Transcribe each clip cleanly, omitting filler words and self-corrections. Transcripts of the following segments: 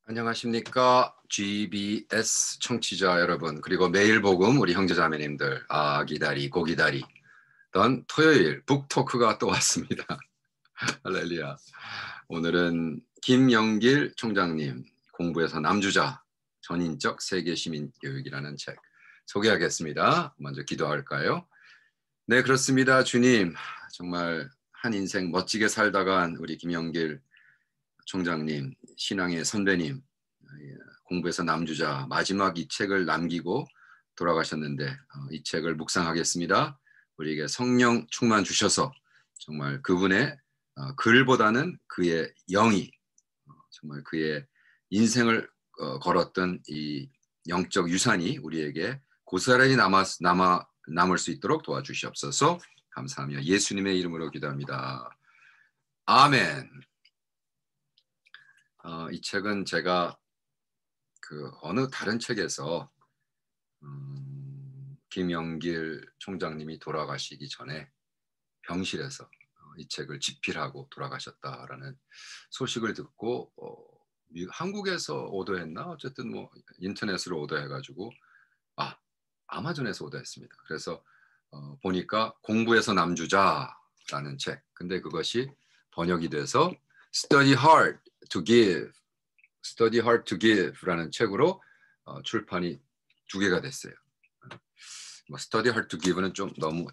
안녕하십니까 GBS 청취자 여러분, 그리고 매일 복음 우리 형제자매님들, 기다리 고기다리던 토요일 북토크가 또 왔습니다. 할렐루야. 오늘은 김영길 총장님 공부에서 남주자 전인적 세계시민교육이라는 책 소개하겠습니다. 먼저 기도할까요? 네, 그렇습니다. 주님, 정말 한 인생 멋지게 살다간 우리 김영길 총장님, 신앙의 선배님, 공부에서 남주자 마지막 이 책을 남기고 돌아가셨는데, 이 책을 묵상하겠습니다. 우리에게 성령 충만 주셔서 정말 그분의 글보다는 그의 영이, 정말 그의 인생을 걸었던 이 영적 유산이 우리에게 고스란히 남을 수 있도록 도와주시옵소서. 감사하며 예수님의 이름으로 기도합니다. 아멘. 이 책은 제가 어느 다른 책에서 김영길 총장님이 돌아가시기 전에 병실에서 이 책을 집필하고 돌아가셨다라는 소식을 듣고 한국에서 오더했나, 어쨌든 뭐 인터넷으로 오더해가지고 아마존에서 오더했습니다. 그래서 보니까 공부에서 남주자라는 책, 근데 그것이 번역이 돼서 Study Hard to Give, Study Hard to Give라는 책으로 출판이 2개가 됐어요. Study Hard to Give는 좀 너무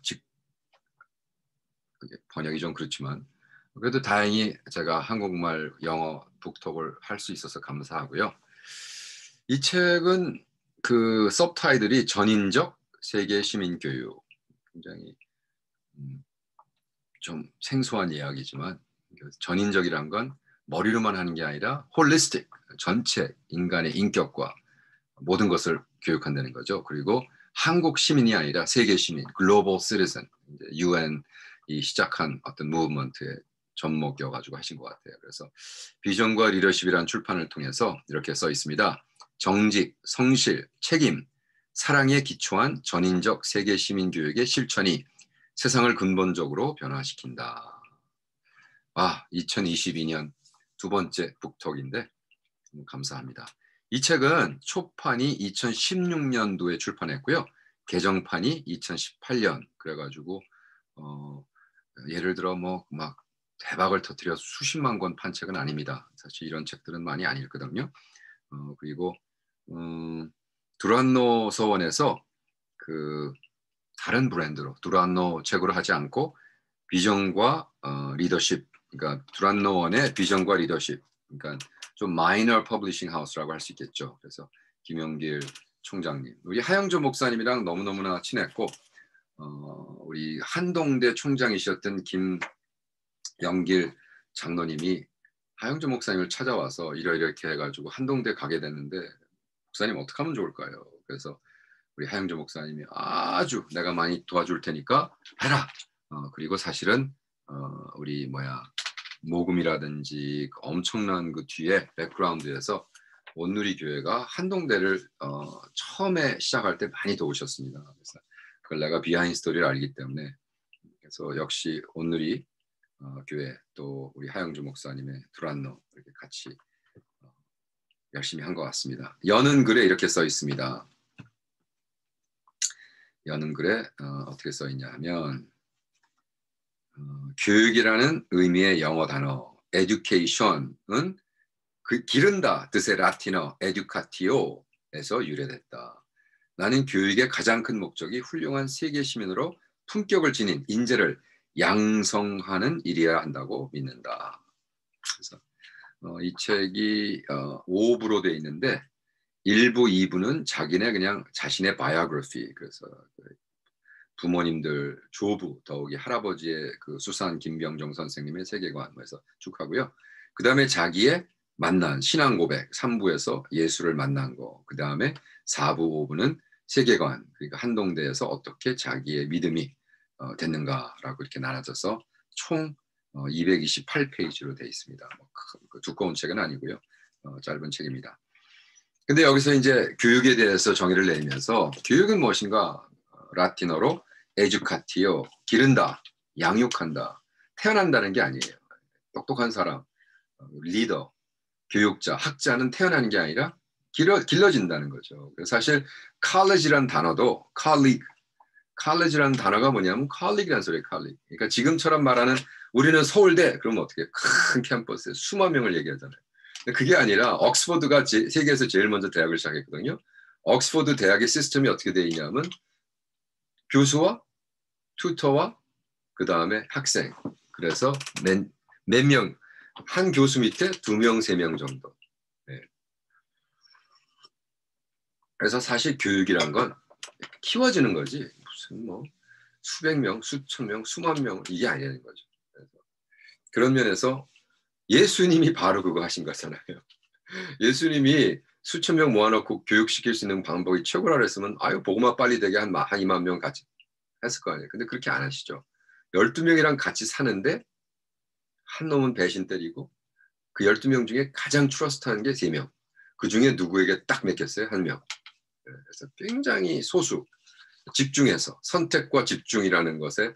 번역이 좀 그렇지만, 그래도 다행히 제가 한국말, 영어 북톡을 할 수 있어서 감사하고요. 이 책은 그 서브타이틀이 전인적 세계 시민교육, 굉장히 좀 생소한 이야기지만, 전인적이란 건 머리로만 하는 게 아니라 홀리스틱, 전체 인간의 인격과 모든 것을 교육한다는 거죠. 그리고 한국 시민이 아니라 세계 시민, 글로벌 시티즌, UN이 시작한 어떤 무브먼트의 접목이어가지고 하신 것 같아요. 그래서 비전과 리더십이라는 출판을 통해서 이렇게 써 있습니다. 정직, 성실, 책임, 사랑에 기초한 전인적 세계 시민 교육의 실천이 세상을 근본적으로 변화시킨다. 2022년 2번째 북톡인데 감사합니다. 이 책은 초판이 2016년도에 출판했고요. 개정판이 2018년. 그래가지고 예를 들어 막 대박을 터뜨려 수십만 권 판 책은 아닙니다. 사실 이런 책들은 많이 안 읽거든요. 그리고 두란노 서원에서 그 다른 브랜드로 두란노 책으로 하지 않고 비전과 리더십, 그러니까 두란노원의 비전과 리더십, 그러니까 좀 마이너 퍼블리싱 하우스라고 할 수 있겠죠. 그래서 김영길 총장님, 우리 하영조 목사님이랑 너무너무나 친했고, 우리 한동대 총장이셨던 김영길 장로님이 하영조 목사님을 찾아와서 이렇게 해가지고 한동대 가게 됐는데, 목사님 어떻게 하면 좋을까요? 그래서 우리 하영조 목사님이 아주 내가 많이 도와줄 테니까 해라. 그리고 사실은 우리 모금이라든지 엄청난 그 뒤에 백그라운드에서 온누리 교회가 한동대를 처음에 시작할 때 많이 도우셨습니다. 그래서 그걸 내가 비하인드 스토리를 알기 때문에, 그래서 역시 온누리 교회, 또 우리 하영주 목사님의 두란노 이렇게 같이 열심히 한 것 같습니다. 여는 글에 이렇게 써 있습니다. 여는 글에 어떻게 써 있냐 하면, 교육이라는 의미의 영어 단어 education은 그 기른다 뜻의 라틴어 educatio에서 유래됐다. 나는 교육의 가장 큰 목적이 훌륭한 세계 시민으로 품격을 지닌 인재를 양성하는 일이어야 한다고 믿는다. 그래서 이 책이 5부로 되어 있는데 1부, 2부는 그냥 자신의 바이오그래피, 그래서 부모님들, 조부, 더욱이 할아버지의 그 수산 김병정 선생님의 세계관에서 쭉 하고요. 그 다음에 자기의 만난 신앙 고백 3부에서 예수를 만난 거, 그 다음에 4부, 5부는 세계관, 그러니까 한동대에서 어떻게 자기의 믿음이 됐는가라고 이렇게 나눠져서 총 228페이지로 되어 있습니다. 두꺼운 책은 아니고요. 짧은 책입니다. 근데 여기서 이제 교육에 대해서 정의를 내면서, 교육은 무엇인가? 라틴어로 에듀카티오, 기른다, 양육한다, 태어난다는 게 아니에요. 똑똑한 사람, 리더, 교육자, 학자는 태어나는 게 아니라 길러진다는 거죠. 그래서 사실 college라는 단어도 college라는 단어가 뭐냐면 colleague라는 소리예요. colleague. 그러니까 지금처럼 말하는 우리는 서울대 그러면 어떻게 큰 캠퍼스에 수만 명을 얘기하잖아요. 근데 그게 아니라 옥스퍼드가 세계에서 제일 먼저 대학을 시작했거든요. 옥스퍼드 대학의 시스템이 어떻게 되어 있냐면 교수와 튜터와 그 다음에 학생. 그래서 몇 명, 한 교수 밑에 2명, 3명 정도. 네. 그래서 사실 교육이란 건 키워지는 거지. 무슨 뭐 수백 명, 수천 명, 수만 명 이게 아니라는 거죠. 그런 면에서 예수님이 바로 그거 하신 거잖아요. 예수님이 수천 명 모아놓고 교육시킬 수 있는 방법이 최고라 그랬으면 아유 복음화 빨리 되게 한 2만 명 같이 했을 거 아니에요. 근데 그렇게 안 하시죠. 12명이랑 같이 사는데 한 놈은 배신 때리고 그 12명 중에 가장 트러스트하는 게 3명. 그 중에 누구에게 딱 맡겼어요? 1명. 그래서 굉장히 소수, 집중해서 선택과 집중이라는 것에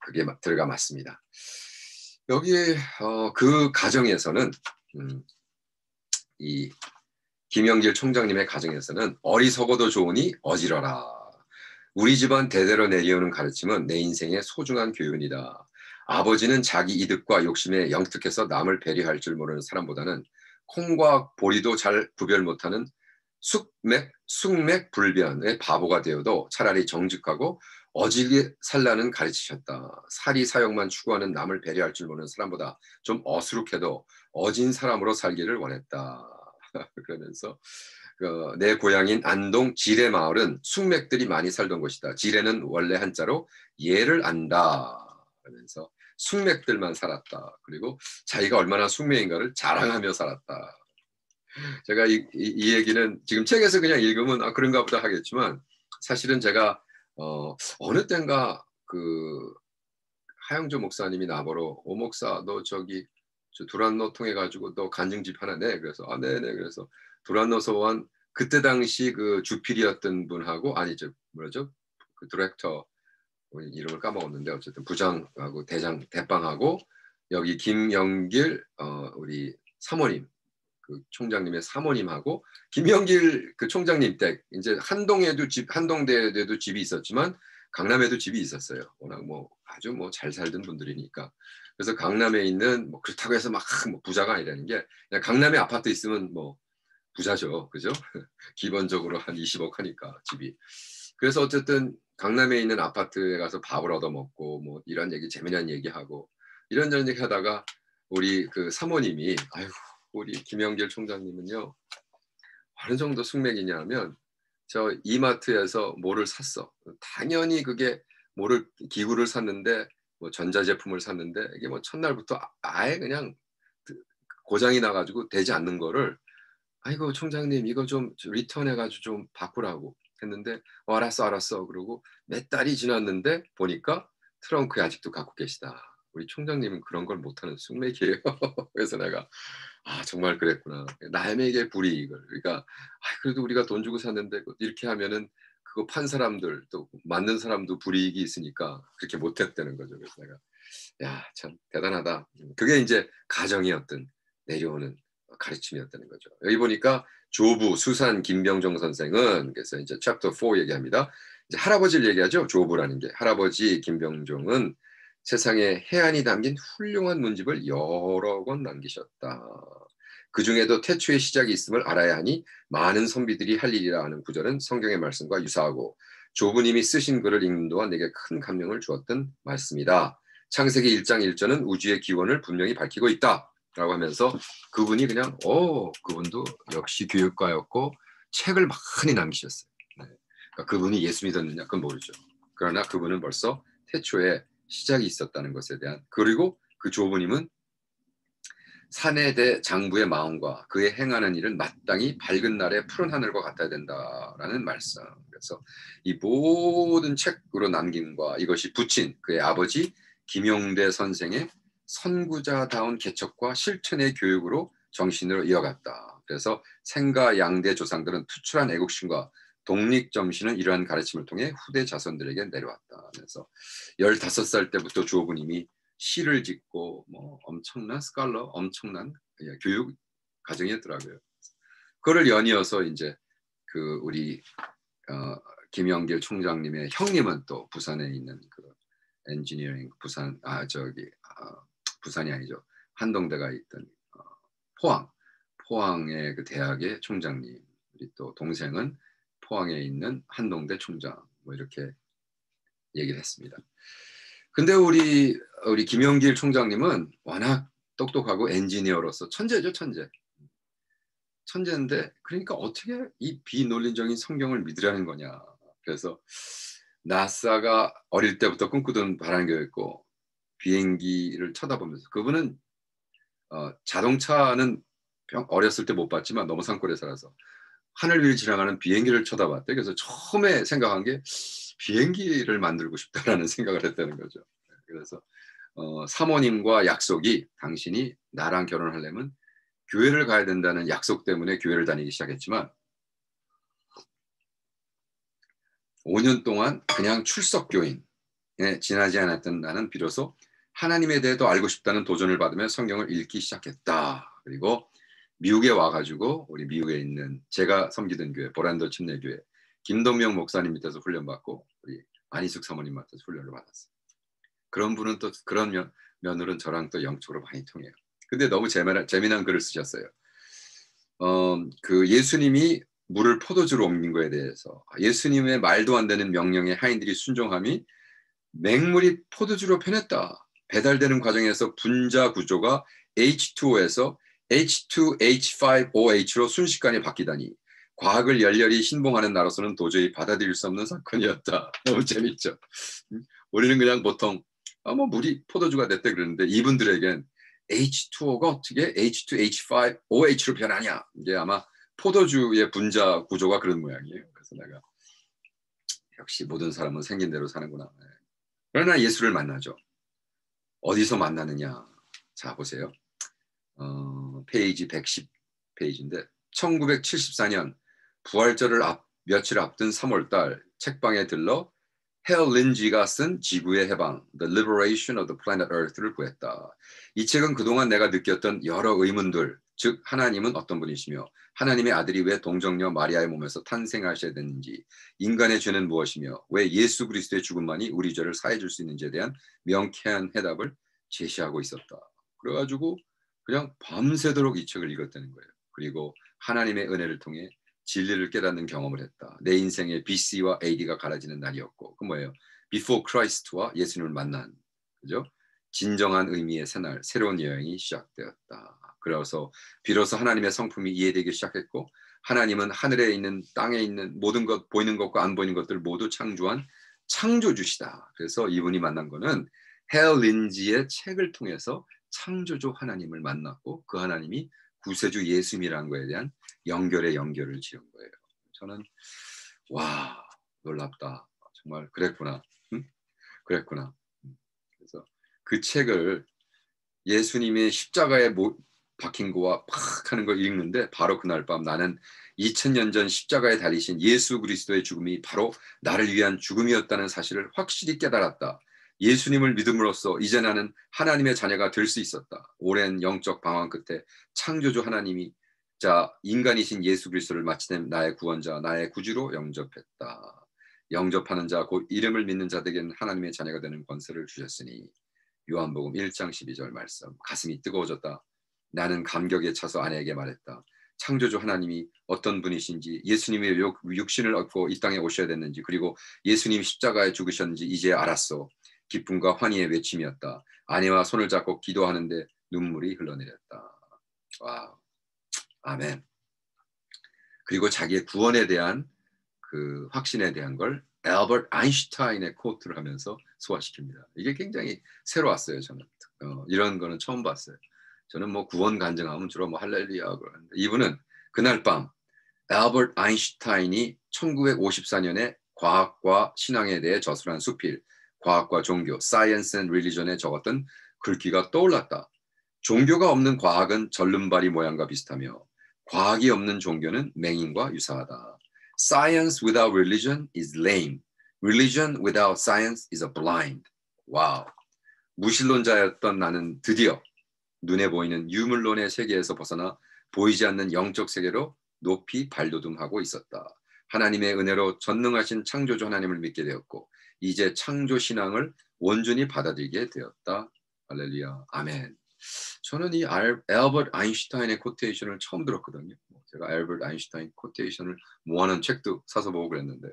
그게 들어가 맞습니다. 여기에 그 가정에서는 이 김영길 총장님의 가정에서는 어리석어도 좋으니 어지러라. 우리 집안 대대로 내려오는 가르침은 내 인생의 소중한 교훈이다. 아버지는 자기 이득과 욕심에 영특해서 남을 배려할 줄 모르는 사람보다는 콩과 보리도 잘 구별 못하는 숙맥불변의 바보가 되어도 차라리 정직하고 어지게 살라는 가르치셨다. 사리 사욕만 추구하는 남을 배려할 줄 모르는 사람보다 좀 어수룩해도 어진 사람으로 살기를 원했다. 그러면서 내 고향인 안동 지뢰 마을은 숙맥들이 많이 살던 곳이다. 지뢰는 원래 한자로 예를 안다. 그러면서 숙맥들만 살았다. 그리고 자기가 얼마나 숙맥인가를 자랑하며 살았다. 제가 이 얘기는 지금 책에서 그냥 읽으면 그런가 보다 하겠지만 사실은 제가 어느 땐가 그 하영조 목사님이 나보러 오 목사 너 저기 저 두란노 통해 가지고 너 간증집 하나 내. 그래서 네네. 그래서 두란노 소원 그때 당시 그 주필이었던 분하고 아니죠 뭐죠 그 디렉터 이름을 까먹었는데 어쨌든 부장하고 대빵하고 여기 김영길 우리 사모님 그 총장님의 사모님하고 김영길 그 총장님 댁 이제 한동대에도 집이 있었지만 강남에도 집이 있었어요. 워낙 뭐 아주 뭐 잘 살던 분들이니까. 그래서 강남에 있는 뭐 그렇다고 해서 막 뭐 부자가 아니라는 게 그냥 강남에 아파트 있으면 뭐 부자죠. 그죠? 기본적으로 한 20억 하니까 집이. 그래서 어쨌든 강남에 있는 아파트에 가서 밥을 얻어 먹고 뭐 이런 얘기 재미난 얘기하고 이런저런 얘기 하다가 우리 그 사모님이 아유 우리 김영길 총장님은요 어느 정도 숙맥이냐면 저 이마트에서 뭐를 샀어. 당연히 그게 뭐를 기구를 샀는데 뭐 전자제품을 샀는데 이게 뭐 첫날부터 아예 그냥 고장이 나가지고 되지 않는 거를 아이고 총장님 이거 좀 리턴해가지고 좀 바꾸라고 했는데 알았어 그러고 몇 달이 지났는데 보니까 트렁크에 아직도 갖고 계시다. 우리 총장님은 그런 걸 못하는 숙맥이에요. 그래서 내가 정말 그랬구나. 남에게 불이익을 그러니까 그래도 우리가 돈 주고 샀는데 이렇게 하면은 그거 판 사람들 또 만든 사람도 불이익이 있으니까 그렇게 못했다는 거죠. 그래서 내가 야 참 대단하다. 그게 이제 가정이었던 내려오는 가르침이었다는 거죠. 여기 보니까 조부 수산 김병정 선생은 그래서 이제 챕터 4 얘기합니다. 이제 할아버지를 얘기하죠. 조부라는 게 할아버지 김병정은 세상에 해안이 담긴 훌륭한 문집을 여러 권 남기셨다. 그 중에도 태초의 시작이 있음을 알아야 하니 많은 선비들이 할 일이라 하는 구절은 성경의 말씀과 유사하고 조부님이 쓰신 글을 읽는 동안 내게 큰 감명을 주었던 말씀이다. 창세기 1장 1절은 우주의 기원을 분명히 밝히고 있다. 라고 하면서 그분이 그냥 그분도 역시 교육가였고 책을 많이 남기셨어요. 네. 그러니까 그분이 예수 믿었느냐 그건 모르죠. 그러나 그분은 벌써 태초에 시작이 있었다는 것에 대한 그리고 그 조부님은 산에 대 장부의 마음과 그의 행하는 일은 마땅히 밝은 날의 푸른 하늘과 같아야 된다라는 말씀. 그래서 이 모든 책으로 남김과 이것이 붙인 그의 아버지 김용대 선생의 선구자다운 개척과 실천의 교육으로 정신으로 이어갔다. 그래서 생가 양대 조상들은 투철한 애국심과 독립정신은 이러한 가르침을 통해 후대 자손들에게 내려왔다. 그래서 15살 때부터 조부님이 시를 짓고 뭐 엄청난 스칼러, 엄청난 교육 과정이었더라고요. 그거를 연이어서 이제 그 우리 김영길 총장님의 형님은 또 부산에 있는 그 엔지니어링 부산 부산이 아니죠. 한동대가 있던 포항의 그 대학의 총장님, 우리 또 동생은 포항에 있는 한동대 총장, 뭐 이렇게 얘기를 했습니다. 근데 우리 김영길 총장님은 워낙 똑똑하고 엔지니어로서 천재죠, 천재. 천재인데 그러니까 어떻게 이 비논리적인 성경을 믿으라는 거냐. 그래서 나사가 어릴 때부터 꿈꾸던 바람교였고 비행기를 쳐다보면서 그분은 자동차는 어렸을 때 못 봤지만 너무 산골에 살아서 하늘 위를 지나가는 비행기를 쳐다봤대. 그래서 처음에 생각한 게 비행기를 만들고 싶다라는 생각을 했다는 거죠. 그래서 사모님과 약속이 당신이 나랑 결혼하려면 교회를 가야 된다는 약속 때문에 교회를 다니기 시작했지만 5년 동안 그냥 출석교인에 지나지 않았던 나는 비로소 하나님에 대해 더 알고 싶다는 도전을 받으며 성경을 읽기 시작했다. 그리고 미국에 와가지고 우리 미국에 있는 제가 섬기던 교회 보란도 침례교회 김동명 목사님 밑에서 훈련받고 우리 안희숙 사모님 밑에서 훈련을 받았어요. 그런 분은 또 그런 면으로는 저랑 또 영적으로 많이 통해요. 근데 너무 재미난 글을 쓰셨어요. 그 예수님이 물을 포도주로 옮긴 거에 대해서 예수님의 말도 안 되는 명령에 하인들이 순종함이 맹물이 포도주로 변했다. 배달되는 과정에서 분자 구조가 H2O에서 H2H5OH로 순식간에 바뀌다니 과학을 열렬히 신봉하는 나로서는 도저히 받아들일 수 없는 사건이었다. 너무 재밌죠. 우리는 그냥 보통 뭐 물이 포도주가 됐대 그러는데 이분들에겐 H2O가 어떻게 H2H5OH로 변하냐. 이게 아마 포도주의 분자 구조가 그런 모양이에요. 그래서 내가 역시 모든 사람은 생긴 대로 사는구나. 그러나 예수를 만나죠. 어디서 만나느냐. 자 보세요. 페이지 110페이지인데 1974년 부활절을 며칠 앞둔 3월달 책방에 들러 헬 린지가 쓴 지구의 해방, The Liberation of the Planet Earth를 구했다. 이 책은 그동안 내가 느꼈던 여러 의문들, 즉 하나님은 어떤 분이시며 하나님의 아들이 왜 동정녀 마리아의 몸에서 탄생하셔야 되는지, 인간의 죄는 무엇이며 왜 예수 그리스도의 죽음만이 우리 죄를 사해 줄 수 있는지에 대한 명쾌한 해답을 제시하고 있었다. 그래가지고 그냥 밤새도록 이 책을 읽었다는 거예요. 그리고 하나님의 은혜를 통해 진리를 깨닫는 경험을 했다. 내 인생에 BC와 AD가 갈라지는 날이었고, 그 뭐예요? Before Christ와 예수님을 만난, 그죠? 진정한 의미의 새날, 새로운 여행이 시작되었다. 그래서 비로소 하나님의 성품이 이해되기 시작했고, 하나님은 하늘에 있는 땅에 있는 모든 것, 보이는 것과 안 보이는 것들 모두 창조한 창조주시다. 그래서 이분이 만난 거는 헬 린지의 책을 통해서 창조주 하나님을 만났고 그 하나님이 구세주 예수님이라는 거에 대한 연결을 지은 거예요. 저는 와 놀랍다. 정말 그랬구나. 응? 그랬구나. 그래서 그 책을 예수님의 십자가에 박힌 거와 팍 하는 걸 읽는데 바로 그날 밤 나는 2000년 전 십자가에 달리신 예수 그리스도의 죽음이 바로 나를 위한 죽음이었다는 사실을 확실히 깨달았다. 예수님을 믿음으로써 이제 나는 하나님의 자녀가 될 수 있었다. 오랜 영적 방황 끝에 창조주 하나님이 인간이신 예수 그리스도를 마침내 나의 구원자, 나의 구주로 영접했다. 영접하는 자, 곧 이름을 믿는 자들에게는 하나님의 자녀가 되는 권세를 주셨으니 요한복음 1장 12절 말씀. 가슴이 뜨거워졌다. 나는 감격에 차서 아내에게 말했다. 창조주 하나님이 어떤 분이신지, 예수님이 육신을 얻고 이 땅에 오셔야 됐는지, 그리고 예수님이 십자가에 죽으셨는지 이제 알았어. 기쁨과 환희의 외침이었다. 아내와 손을 잡고 기도하는데 눈물이 흘러내렸다. 와우. 아멘. 그리고 자기의 구원에 대한 그 확신에 대한 걸 알버트 아인슈타인의 코트를 하면서 소화시킵니다. 이게 굉장히 새로웠어요. 저는 이런 거는 처음 봤어요. 저는 뭐 구원 간증하면 주로 뭐 할렐루야 그러는데 이분은 그날 밤 알버트 아인슈타인이 1954년에 과학과 신앙에 대해 저술한 수필 과학과 종교 Science and Religion에 적었던 글귀가 떠올랐다. 종교가 없는 과학은 절름발이 모양과 비슷하며 과학이 없는 종교는 맹인과 유사하다. Science without religion is lame. Religion without science is a blind. 와우. 무신론자였던 나는 드디어 눈에 보이는 유물론의 세계에서 벗어나 보이지 않는 영적 세계로 높이 발돋움하고 있었다. 하나님의 은혜로 전능하신 창조주 하나님을 믿게 되었고 이제 창조 신앙을 온전히 받아들이게 되었다. 할렐루야. 아멘. 저는 이 알버트 아인슈타인의 코테이션을 처음 들었거든요. 제가 알버트 아인슈타인 코테이션을 모아놓은 책도 사서 보고 그랬는데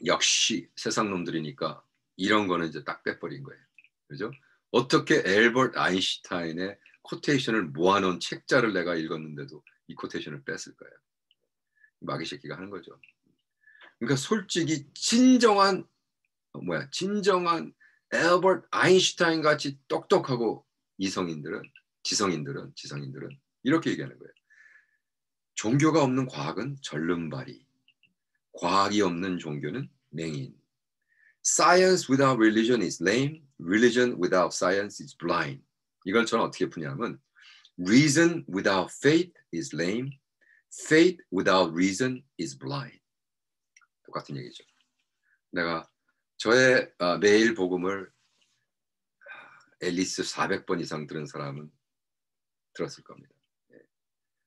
역시 세상 놈들이니까 이런 거는 이제 딱 빼버린 거예요. 그죠? 어떻게 알버트 아인슈타인의 코테이션을 모아놓은 책자를 내가 읽었는데도 이 코테이션을 뺐을 거예요. 마귀 새끼가 하는 거죠. 그러니까 솔직히 진정한 알버트 아인슈타인 같이 똑똑하고 지성인들은 이렇게 얘기하는 거예요. 종교가 없는 과학은 절름발이, 과학이 없는 종교는 맹인. Science without religion is lame. Religion without science is blind. 이걸 저는 어떻게 푸냐면 Reason without faith is lame. Faith without reason is blind. 똑같은 얘기죠. 내가 저의 매일 복음을 앨리스 400번 이상 들은 사람은 들었을 겁니다.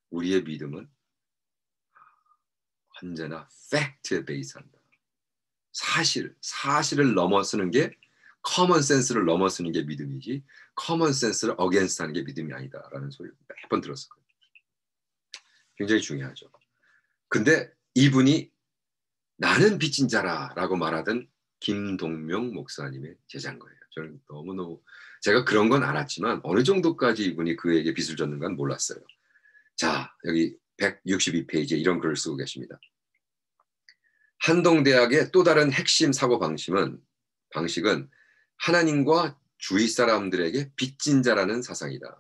우리의 믿음은 언제나 팩트에 베이스한다. 사실을 넘어서는 게 커먼 센스를 넘어서는 게 믿음이지 커먼 센스를 어게인스트 하는 게 믿음이 아니다라는 소리를 매번 들었을 거예요. 굉장히 중요하죠. 근데 이분이 나는 빚진 자라라고 말하던 김동명 목사님의 제자인 거예요. 저는 너무너무 제가 그런 건 알았지만 어느 정도까지 이분이 그에게 빚을 졌는가는 몰랐어요. 자, 여기 162페이지에 이런 글을 쓰고 계십니다. 한동대학의 또 다른 핵심 사고 방식은 하나님과 주위 사람들에게 빚진 자라는 사상이다.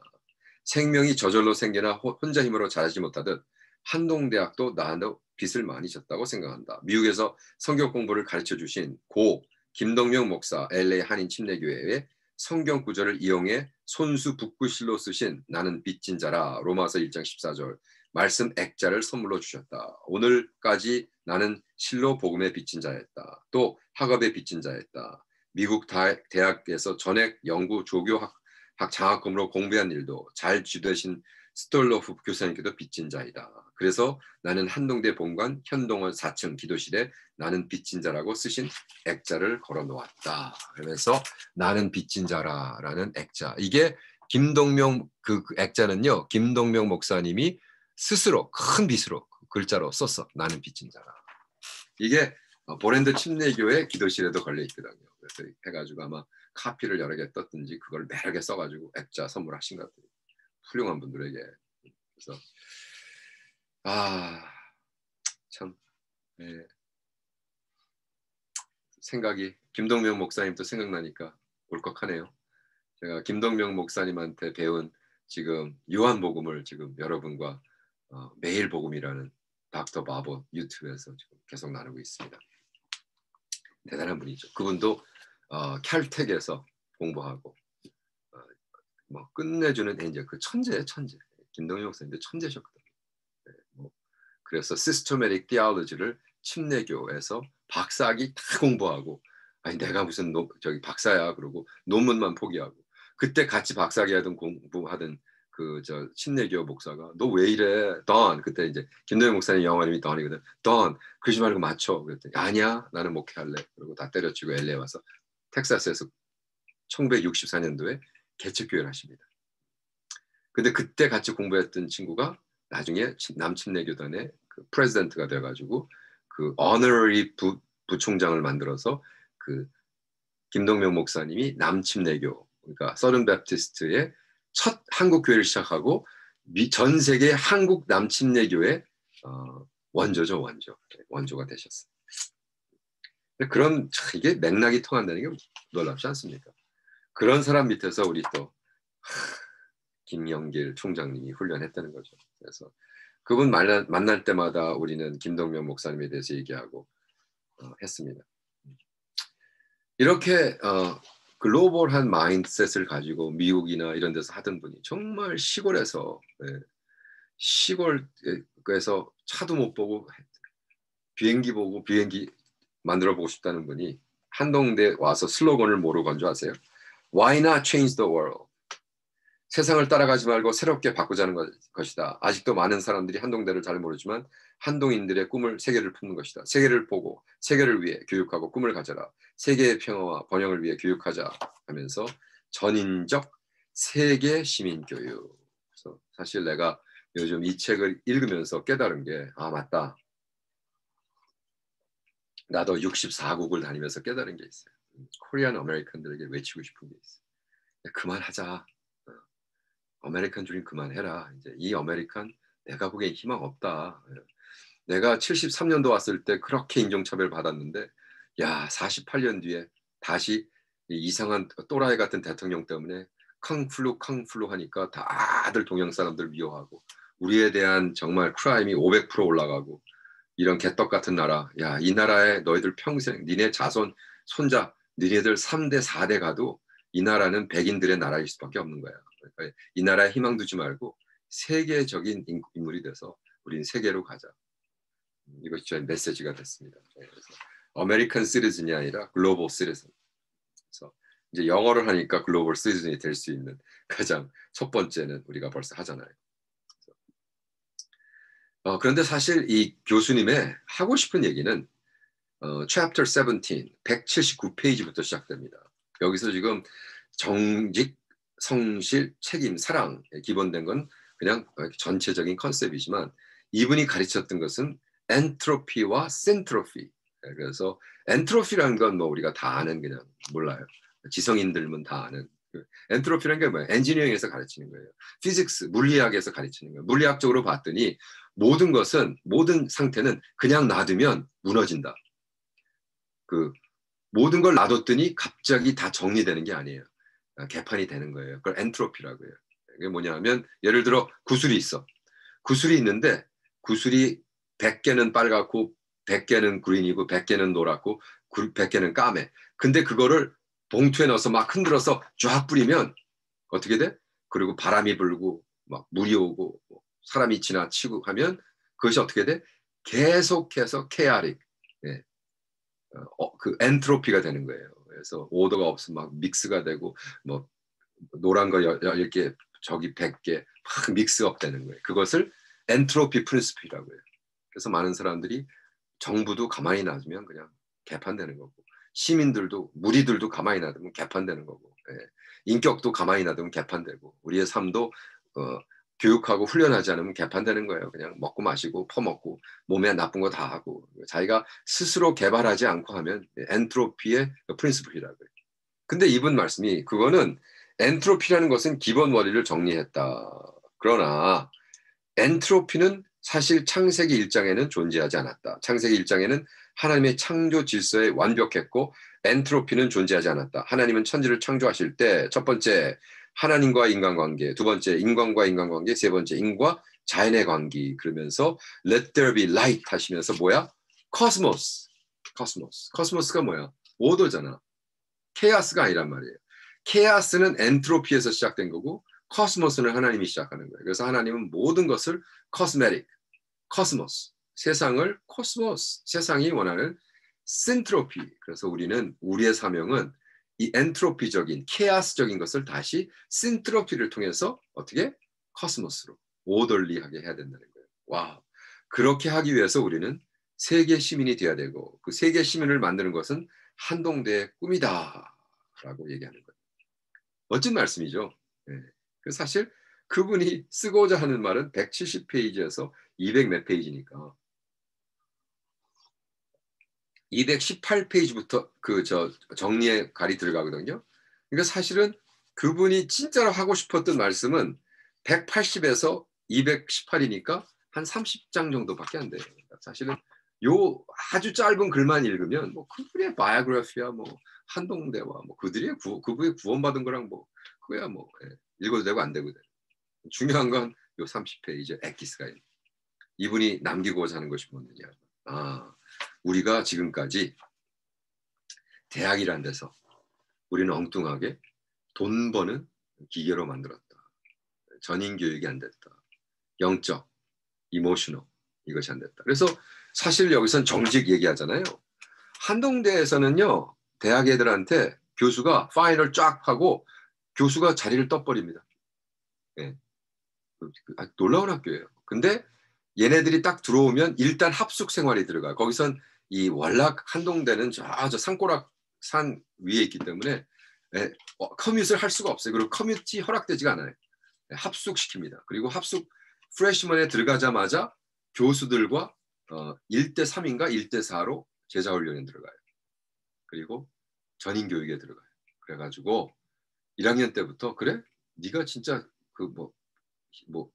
생명이 저절로 생겨나 혼자 힘으로 자라지 못하듯 한동대학도 나도 빚을 많이 졌다고 생각한다. 미국에서 성경 공부를 가르쳐 주신 고 김동명 목사 LA 한인 침례교회의 성경 구절을 이용해 손수 북구실로 쓰신 나는 빚진 자라 로마서 1장 14절 말씀 액자를 선물로 주셨다. 오늘까지 나는 실로 복음에 빚진 자였다. 또 학업에 빚진 자였다. 미국 대학에서 전액 영구 조교학 장학금으로 공부한 일도 잘 쥐되신 스톨로프 교사님께도 빚진 자이다. 그래서 나는 한동대 본관 현동원 4층 기도실에 나는 빚진 자라고 쓰신 액자를 걸어 놓았다. 그래서 나는 빚진 자라라는 액자. 이게 김동명 그 액자는요. 김동명 목사님이 스스로 큰 빚으로 글자로 썼어. 나는 빚진 자라. 이게 보랜드 침례교회 기도실에도 걸려 있거든요. 그래서 해가지고 아마 카피를 여러 개 떴든지 그걸 여러 개 써가지고 액자 선물하신 것 같아요. 훌륭한 분들에게. 그래서 참 생각이 김동명 목사님도 생각나니까 울컥하네요. 제가 김동명 목사님한테 배운 지금 요한복음을 지금 여러분과 매일 복음이라는 닥터 바보 유튜브에서 지금 계속 나누고 있습니다. 대단한 분이죠. 그분도 캘텍에서 공부하고 뭐 끝내주는 이제 그 천재 김동영 목사님도 천재셨거든요. 그래서 시스테매틱 티올로지를 침례교에서 박사학위 다 공부하고 아니 내가 무슨 저기 박사야 그러고 논문만 포기하고 그때 같이 박사학위 하던 공부하던 그 저 침례교 목사가 너 왜 이래 던 그때 이제 김동영 목사님 영어 이름이 don이거든. 던 그러지 말고 맞춰 그랬더니 아니야 나는 목회할래 그리고 다 때려치고 LA 와서 텍사스에서 1964년도에 개척교회를 하십니다. 근데 그때 같이 공부했던 친구가 나중에 남침례교단의 그 프레지던트가 돼가지고 그 어너리 부총장을 만들어서 그 김동명 목사님이 남침례교 그러니까 서른 베프티스트의 첫 한국 교회를 시작하고 전 세계 한국 남침례교회 원조죠 원조가 되셨어요. 그런 이게 맥락이 통한다는 게 놀랍지 않습니까? 그런 사람 밑에서 우리 또 김영길 총장님이 훈련했다는 거죠. 그래서 그분 만날 때마다 우리는 김동명 목사님에 대해서 얘기하고 했습니다. 이렇게 글로벌한 마인드셋을 가지고 미국이나 이런 데서 하던 분이 정말 시골에서 시골에서 차도 못 보고 비행기 만들어 보고 싶다는 분이 한동대 와서 슬로건을 뭐로 건져 아세요? Why not change the world? 세상을 따라가지 말고 새롭게 바꾸자는 것이다. 아직도 많은 사람들이 한동대를 잘 모르지만 한동인들의 꿈을 세계를 품는 것이다. 세계를 보고 세계를 위해 교육하고 꿈을 가져라. 세계의 평화와 번영을 위해 교육하자 하면서 전인적 세계 시민 교육. 그래서 사실 내가 요즘 이 책을 읽으면서 깨달은 게 맞다. 나도 64국을 다니면서 깨달은 게 있어요. 코리안 아메리칸들에게 외치고 싶은 게 있어요. 그만하자. 아메리칸 드림 그만해라. 이제 이 아메리칸 내가 보기엔 희망 없다. 내가 73년도 왔을 때 그렇게 인종차별 받았는데 야 48년 뒤에 다시 이상한 또라이 같은 대통령 때문에 캉플루 하니까 다들 동양 사람들 미워하고 우리에 대한 정말 크라임이 500% 올라가고 이런 개떡 같은 나라. 야, 이 나라에 너희들 평생 니네 자손 손자 니네들 3대 4대 가도 이 나라는 백인들의 나라일 수밖에 없는 거야. 그러니까 이 나라에 희망 두지 말고 세계적인 인물이 돼서 우리는 세계로 가자. 이것이 저의 메시지가 됐습니다. 그래서 아메리칸 시리즌이 아니라 글로벌 시리즌. 그래서 이제 영어를 하니까 글로벌 시리즌이 될 수 있는 가장 첫 번째는 우리가 벌써 하잖아요. 그런데 사실 이 교수님의 하고 싶은 얘기는 chapter 17, 179페이지부터 시작됩니다. 여기서 지금 정직, 성실, 책임, 사랑에 기본된 건 그냥 전체적인 컨셉이지만 이분이 가르쳤던 것은 엔트로피와 센트로피. 그래서 엔트로피라는 건 뭐 우리가 다 아는 그냥 몰라요. 지성인들만 다 아는. 엔트로피라는 게 뭐예요? 엔지니어링에서 가르치는 거예요. 피직스, 물리학에서 가르치는 거예요. 물리학적으로 봤더니 모든 상태는 그냥 놔두면 무너진다. 모든 걸 놔뒀더니 갑자기 다 정리되는 게 아니에요. 개판이 되는 거예요. 그걸 엔트로피라고 해요. 이게 뭐냐면 예를 들어 구슬이 있어. 구슬이 있는데 구슬이 100개는 빨갛고 100개는 그린이고 100개는 노랗고 100개는 까매. 근데 그거를 봉투에 넣어서 막 흔들어서 쫙 뿌리면 어떻게 돼? 그리고 바람이 불고 막 물이 오고 사람이 지나치고 하면 그것이 어떻게 돼? 계속해서 케아릭. 예. 그 엔트로피가 되는 거예요. 그래서 오더가 없으면 막 믹스가 되고 뭐 노란 거 이렇게 저기 100개 막 믹스업 되는 거예요. 그것을 엔트로피 프린시플이라고 해요. 그래서 많은 사람들이 정부도 가만히 놔두면 그냥 개판되는 거고 시민들도 무리들도 가만히 놔두면 개판되는 거고 인격도 가만히 놔두면 개판되고 우리의 삶도 교육하고 훈련하지 않으면 개판되는 거예요. 그냥 먹고 마시고 퍼먹고 몸에 나쁜 거 다 하고 자기가 스스로 개발하지 않고 하면 엔트로피의 프린시플이라고 해요. 근데 이분 말씀이 그거는 엔트로피라는 것은 기본 원리를 정리했다. 그러나 엔트로피는 사실 창세기 1장에는 존재하지 않았다. 창세기 1장에는 하나님의 창조 질서에 완벽했고 엔트로피는 존재하지 않았다. 하나님은 천지를 창조하실 때 첫 번째 하나님과 인간관계, 두 번째 인간과 인간관계, 세 번째 인과 자연의 관계 그러면서 Let there be light 하시면서 뭐야? 코스모스. 코스모스가 뭐야? 오더잖아. 케아스가 아니란 말이에요. 케아스는 엔트로피에서 시작된 거고 코스모스는 하나님이 시작하는 거예요. 그래서 하나님은 모든 것을 코스메틱, 코스모스, 세상을 코스모스, 세상이 원하는 신트로피. 그래서 우리의 사명은 이 엔트로피적인, 케아스적인 것을 다시 신트로피를 통해서 어떻게? 코스모스로, 오더리하게 해야 된다는 거예요. 와, 그렇게 하기 위해서 우리는 세계 시민이 되어야 되고 그 세계 시민을 만드는 것은 한동대의 꿈이다 라고 얘기하는 거예요. 멋진 말씀이죠. 네. 사실 그분이 쓰고자 하는 말은 170페이지에서 200 몇 페이지니까 218페이지부터 정리에 갈이 들어가거든요. 그러니까 사실은 그분이 진짜로 하고 싶었던 말씀은 180에서 218이니까 한 30장 정도밖에 안 돼요. 사실은 요 아주 짧은 글만 읽으면 뭐 그분의 바이오그래피야 뭐 한동대와 뭐 그분이 구원받은 거랑 뭐 그거야 뭐 읽어도 되고 안 되고 돼. 중요한 건 요 30페이지 엑기스가 있는. 이분이 남기고자 하는 것이 뭐냐. 우리가 지금까지 대학이란 데서 우리는 엉뚱하게 돈 버는 기계로 만들었다. 전인 교육이 안 됐다. 영적, 이모셔널 이것이 안 됐다. 그래서 사실 여기선 정직 얘기하잖아요. 한동대에서는요. 대학 애들한테 교수가 파이널 쫙 하고 교수가 자리를 떠버립니다. 예. 놀라운 학교예요. 근데 얘네들이 딱 들어오면 일단 합숙 생활이 들어가. 거기선 이 월락 한동대는 저 산꼬락 산 위에 있기 때문에 커뮤트를 할 수가 없어요. 그리고 커뮤트 허락되지가 않아요. 합숙시킵니다. 그리고 합숙 프레시먼에 들어가자마자 교수들과 1대3인가 1대4로 제자훈련에 들어가요. 그리고 전인교육에 들어가요. 그래가지고 1학년 때부터 그래? 네가 진짜 그 뭐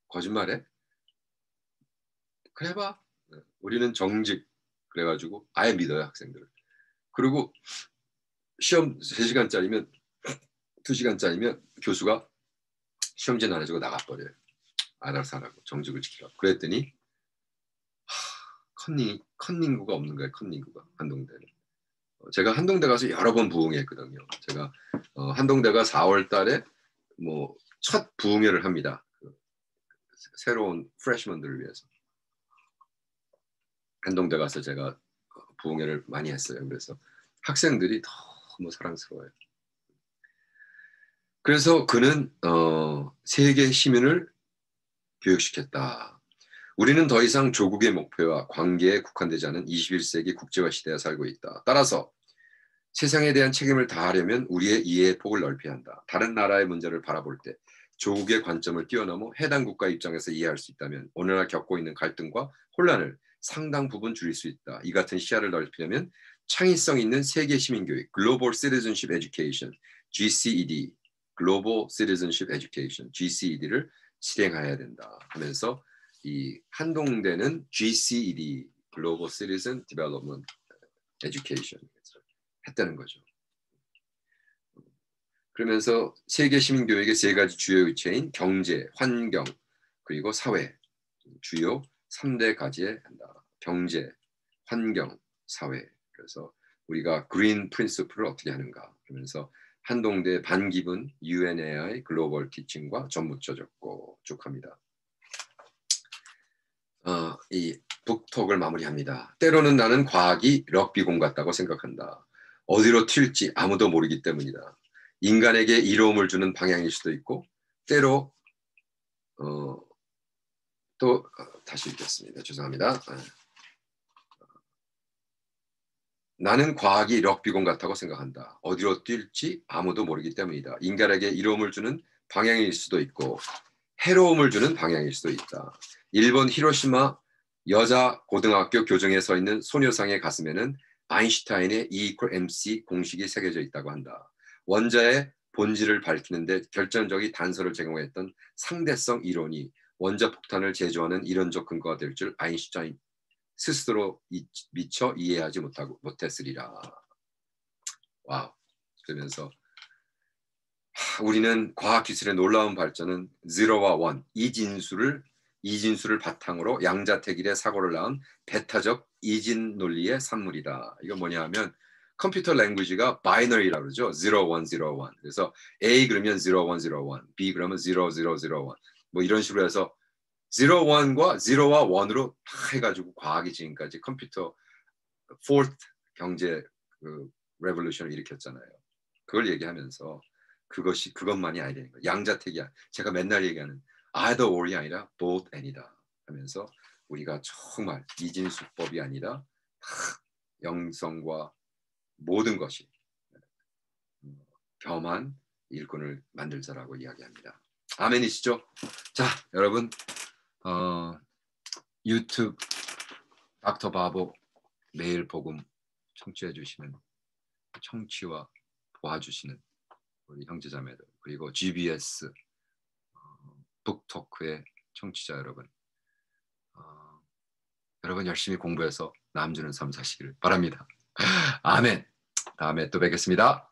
거짓말해? 그래 봐. 우리는 정직. 그래가지고 아예 믿어요, 학생들을. 그리고 시험 3시간짜리면 2시간짜리면 교수가 시험지는 안 해주고 나가버려요. 알아서 하라고. 정직을 지키라고. 그랬더니 컨닝구가 없는 거예요. 컨닝구가 한동대는. 제가 한동대 가서 여러 번 부흥했거든요. 제가 한동대가 4월 달에 뭐 첫 부흥회를 합니다. 새로운 프레시먼들을 위해서. 한동대 가서 제가 부흥회를 많이 했어요. 그래서 학생들이 너무 사랑스러워요. 그래서 그는 세계 시민을 교육시켰다. 우리는 더 이상 조국의 목표와 관계에 국한되지 않은 21세기 국제화 시대에 살고 있다. 따라서 세상에 대한 책임을 다하려면 우리의 이해의 폭을 넓혀야 한다. 다른 나라의 문제를 바라볼 때 조국의 관점을 뛰어넘어 해당 국가 입장에서 이해할 수 있다면 오늘날 겪고 있는 갈등과 혼란을 상당 부분 줄일 수 있다. 이 같은 시야를 넓히려면 창의성 있는 세계 시민교육, Global Citizenship Education, GCED, Global Citizenship Education, GCED를 실행해야 된다 하면서 이 한동대는 GCED, Global Citizen Development Education 했다는 거죠. 그러면서 세계 시민교육의 3가지 주요 유체인 경제, 환경, 그리고 사회, 주요 3대 가지에 한다. 경제, 환경, 사회. 그래서 우리가 그린 프린시플을 어떻게 하는가. 그러면서 한동대 반기분 UNAI 글로벌 티칭과 접붙여졌고 쭉 합니다. 이 북톡을 마무리합니다. 때로는 나는 과학이 럭비공 같다고 생각한다. 어디로 튈지 아무도 모르기 때문이다. 인간에게 이로움을 주는 방향일 수도 있고 때로 또 다시 읽겠습니다. 죄송합니다. 나는 과학이 럭비공 같다고 생각한다. 어디로 뛸지 아무도 모르기 때문이다. 인간에게 이로움을 주는 방향일 수도 있고 해로움을 주는 방향일 수도 있다. 일본 히로시마 여자 고등학교 교정에 서 있는 소녀상의 가슴에는 아인슈타인의 E=mc 공식이 새겨져 있다고 한다. 원자의 본질을 밝히는데 결정적인 단서를 제공했던 상대성 이론이 원자 폭탄을 제조하는 이론적 근거가 될 줄 아인슈타인 스스로 미처 이해하지 못했으리라. 와우. 그러면서 우리는 과학기술의 놀라운 발전은 제로와 원, 이진수를 바탕으로 양자택일의 사고를 낳은 배타적 이진 논리의 산물이다. 이건 뭐냐 하면 컴퓨터 랭귀지가 바이너리라고 그러죠. 0, 1, 0, 1. 그래서 A 그러면 0, 1, 0, 1. B 그러면 0, 0, 0, 1. 뭐 이런 식으로 해서 0, 1과 0와 1으로 다 해가지고 과학이 지금까지 컴퓨터 4th 경제 레볼루션을 일으켰잖아요. 그걸 얘기하면서 그것만이 아니야 되는 거예요. 양자택이야. 제가 맨날 얘기하는 either or이 아니라 both and이다 하면서 우리가 정말 이진수법이 아니라 영성과 모든 것이 겸한 일꾼을 만들자라고 이야기합니다. 아멘이시죠? 자, 여러분 유튜브 닥터 바보 매일 복음 청취해 주시는 청취와 도와주시는 우리 형제자매들 그리고 GBS 북토크의 청취자 여러분 여러분 열심히 공부해서 남 주는 삶 사시길 바랍니다. 아멘. 다음에 또 뵙겠습니다.